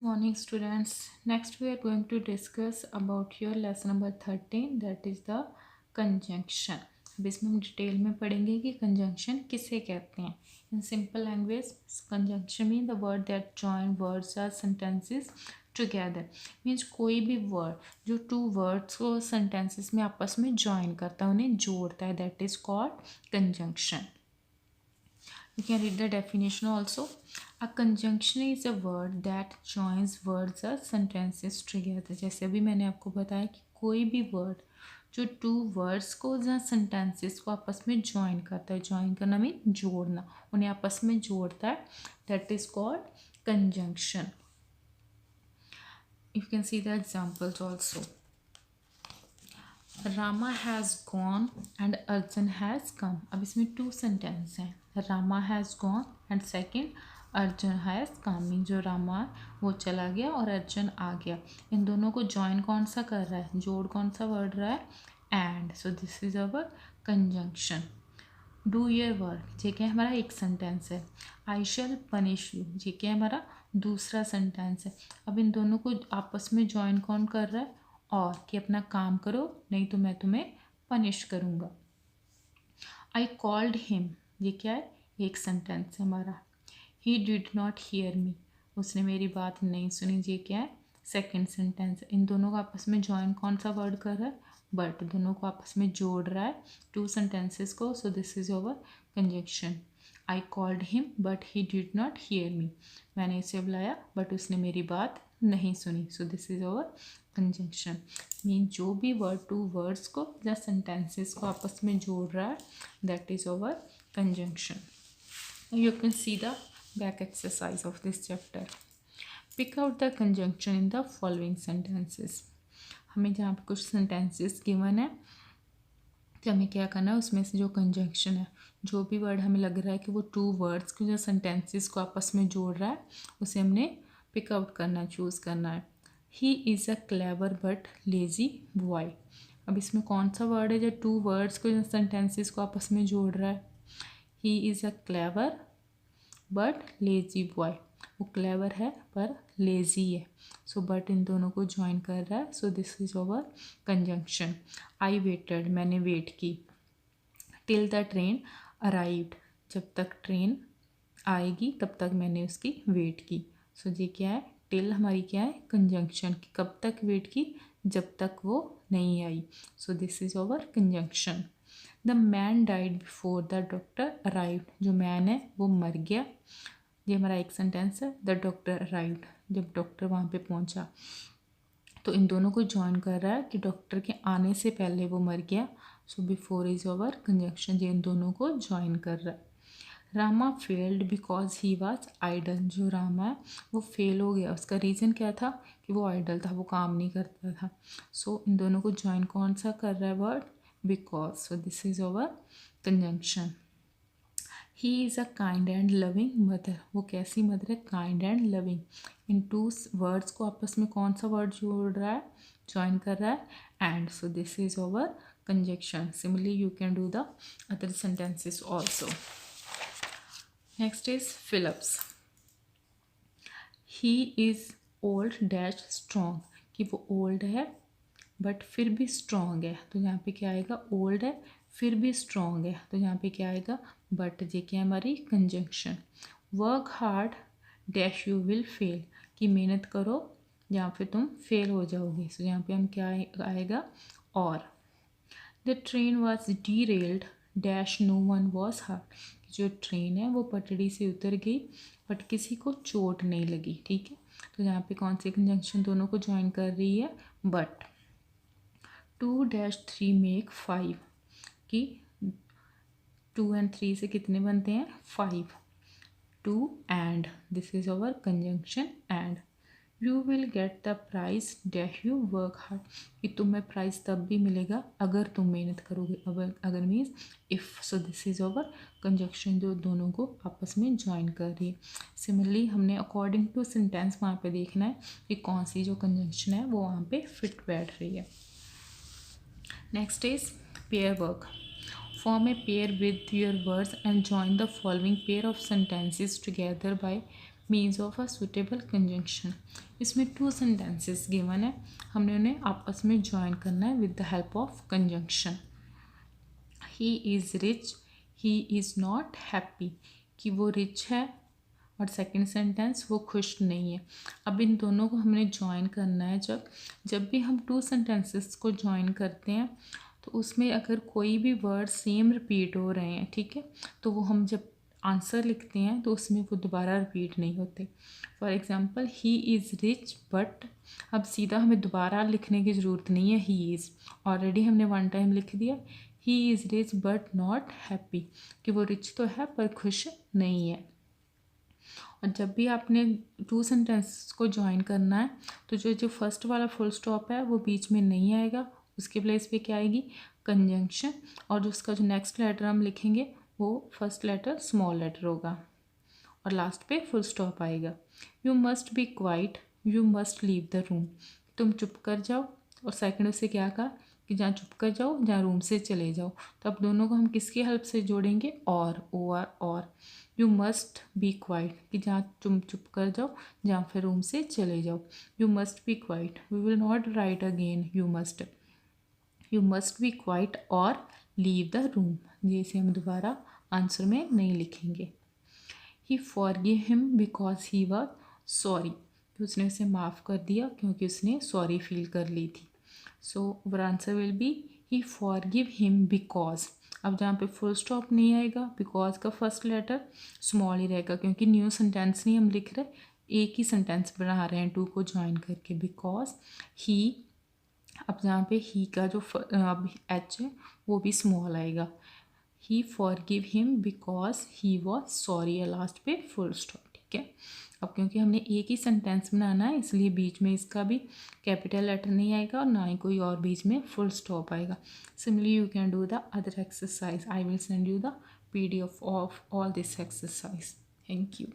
Morning students. Next we are going to discuss about your lesson number 13, that is the conjunction. अब इसमें हम detail में पढ़ेंगे कि कंजंक्शन किसे कहते हैं. In simple language conjunction mean the word that join words or sentences together. Means कोई भी वर्ड जो टू वर्ड्स को सेंटेंसेस में आपस में जॉइन करता है, उन्हें जोड़ता है, that is called conjunction. You can read the definition also. A conjunction is a word that joins words or sentences together. जैसे अभी मैंने आपको बताया कि कोई भी वर्ड जो टू वर्ड्स को या सेंटेंसेस को आपस में ज्वाइन करता है, ज्वाइन करना मीन जोड़ना, उन्हें आपस में जोड़ता है, that is called conjunction. You can see the examples also. Rama has gone and Arjun has come. अब इसमें टू सेंटेंस हैं. Rama has gone and second Arjun has come. Mean जो रामा वो चला गया और अर्जुन आ गया. इन दोनों को ज्वाइन कौन सा कर रहा है, जोड़ कौन सा वर्ड रहा है, and. So this is our conjunction. Do your work, ये क्या हमारा एक सेंटेंस है. आई शैल पनिश यू, ये क्या हमारा दूसरा सेंटेंस है. अब इन दोनों को आपस में ज्वाइन कौन कर रहा है, और कि अपना काम करो नहीं तो मैं तुम्हें पनिश करूँगा. आई कॉल्ड हिम, ये क्या है, एक सेंटेंस है हमारा. He did not hear me, उसने मेरी बात नहीं सुनी, ये क्या है, सेकेंड सेंटेंस. इन दोनों को आपस में ज्वाइन कौन सा वर्ड कर रहा है, बट. दोनों को आपस में जोड़ रहा है टू सेंटेंसेस को. सो this is your conjunction. I called him but he did not hear me, मैंने इसे बुलाया बट उसने मेरी बात नहीं सुनी. सो this is over conjunction. Mean जो भी वर्ड टू वर्ड्स को या सेंटेंसेस को आपस में जोड़ रहा है, that is over conjunction. You can see the back exercise of this chapter. Pick out the conjunction in the following sentences. हमें जहाँ पे कुछ सेंटेंसेस गिवन है तो हमें क्या करना है, उसमें से जो कंजंक्शन है, जो भी वर्ड हमें लग रहा है कि वो टू वर्ड्स को जो सेंटेंसेस को आपस में जोड़ रहा है, उसे हमने पिक आउट करना, चूज़ करना है. ही is a clever but lazy boy. अब इसमें कौन सा वर्ड है जो टू वर्ड्स को जो सेंटेंसेस को आपस में जोड़ रहा है. ही is a clever but lazy boy. वो क्लेवर है पर लेजी है. सो बट इन दोनों को ज्वाइन कर रहा है. सो this is over conjunction. I waited, मैंने वेट की. टिल द ट्रेन अराइव्ड, जब तक ट्रेन आएगी तब तक मैंने उसकी वेट की. सो ये क्या है, टिल हमारी क्या है, कंजंक्शन की. कब तक वेट की, जब तक वो नहीं आई. So this is over conjunction. The man died before the doctor arrived, जो मैन है वो मर गया. ये हमारा एक सेंटेंस है. द डॉक्टर अराइव्ड, जब डॉक्टर वहाँ पे पहुँचा. तो इन दोनों को ज्वाइन कर रहा है कि डॉक्टर के आने से पहले वो मर गया. So before is over conjunction, ये इन दोनों को ज्वाइन कर रहा है. Rama failed because he was idle, जो रामा है वो फेल हो गया. उसका रीज़न क्या था, कि वो आइडल था, वो काम नहीं करता था. सो इन दोनों को ज्वाइन कौन सा कर रहा है word, because. So this is over conjunction. He is a kind and loving mother, वो कैसी मदर है, काइंड एंड लविंग. इन टू वर्ड्स को आपस में कौन सा वर्ड जोड़ रहा है, ज्वाइन कर रहा है, and. So this is over conjunction. Similarly you can do the other sentences also. Next is fill ups. He is old dash strong, कि वो ओल्ड है बट फिर भी स्ट्रॉन्ग है. तो यहाँ पे क्या आएगा, ओल्ड है फिर भी स्ट्रॉन्ग है. तो यहाँ पे क्या आएगा, बट. ये क्या है हमारी conjunction. Work hard dash you will fail, कि मेहनत करो या फिर तुम फेल हो जाओगे. सो यहाँ पे हम क्या आएगा, और. The train was derailed dash no one was hurt, जो ट्रेन है वो पटड़ी से उतर गई बट किसी को चोट नहीं लगी. ठीक है. तो यहाँ पे कौन सी कंजंक्शन दोनों को ज्वाइन कर रही है, बट. 2-3 मेक 5, कि 2 and 3 से कितने बनते हैं, 5. 2 and this is over conjunction and. You will get the prize dash you work hard, कि तुम्हें प्राइज तब भी मिलेगा अगर तुम मेहनत करोगे. अगर means if. So this is over conjunction, जो दोनों को आपस में ज्वाइन कर रही है. सिमिलरली हमने अकॉर्डिंग टू सेंटेंस वहाँ पे देखना है कि कौन सी जो कंजंक्शन है वो वहाँ पे फिट बैठ रही है. Next is pair work. Form a pair with your words and join the following pair of sentences together by means of a suitable conjunction. इसमें 2 सेंटेंसेस गिवन है, हमने उन्हें आपस में ज्वाइन करना है with the help of conjunction. He is rich, he is not happy, कि वो रिच है, और सेकंड सेंटेंस वो खुश नहीं है। अब इन दोनों को हमने ज्वाइन करना है। जब भी हम 2 सेंटेंसेस को ज्वाइन करते हैं तो उसमें अगर कोई भी वर्ड सेम रिपीट हो रहे हैं, ठीक है, तो वो हम जब आंसर लिखते हैं तो उसमें वो दोबारा रिपीट नहीं होते। For example he is rich but, अब सीधा हमें दोबारा लिखने की ज़रूरत नहीं है, ही इज़ ऑलरेडी हमने 1 टाइम लिख दिया। He is rich but not happy, कि वो रिच तो है पर खुश नहीं है। और जब भी आपने 2 सेंटेंस को ज्वाइन करना है तो जो फर्स्ट वाला फुल स्टॉप है वो बीच में नहीं आएगा, उसके प्लेस पे क्या आएगी, कंजंक्शन, और जो उसका जो नेक्स्ट लेटर हम लिखेंगे वो फर्स्ट लेटर स्मॉल लेटर होगा, और लास्ट पे फुल स्टॉप आएगा। You must be quite, you must leave the room, तुम चुप कर जाओ, और सेकंड उससे क्या कहा कि जहाँ चुप कर जाओ, जहाँ रूम से चले जाओ। तो अब दोनों को हम किसकी हेल्प से जोड़ेंगे, और यू मस्ट बी क्वाइट, कि जहाँ तुम चुप कर जाओ, जहाँ फिर रूम से चले जाओ। You must be quiet, we will not write again you must be quiet और लीव द रूम, जैसे हम दोबारा आंसर में नहीं लिखेंगे। He forgive him because he was sorry, उसने उसे माफ़ कर दिया क्योंकि उसने सॉरी फील कर ली थी। So our answer will be he forgive him because. अब जहाँ पे फुल स्टॉप नहीं आएगा, बिकॉज का फर्स्ट लेटर स्मॉल ही रहेगा, क्योंकि न्यू सेंटेंस नहीं हम लिख रहे, एक ही सेंटेंस बना रहे हैं 2 को ज्वाइन करके। बिकॉज ही, अब जहाँ पे ही का जो अब एच है वो भी स्मॉल आएगा। He forgive him because he was sorry, last पे फुल स्टॉप, ठीक है। अब क्योंकि हमने एक ही सेंटेंस बनाना है इसलिए बीच में इसका भी कैपिटल लेटर नहीं आएगा और ना ही कोई और बीच में फुल स्टॉप आएगा। Similarly you can do the other exercise. I will send you the PDF of all this exercise. Thank you.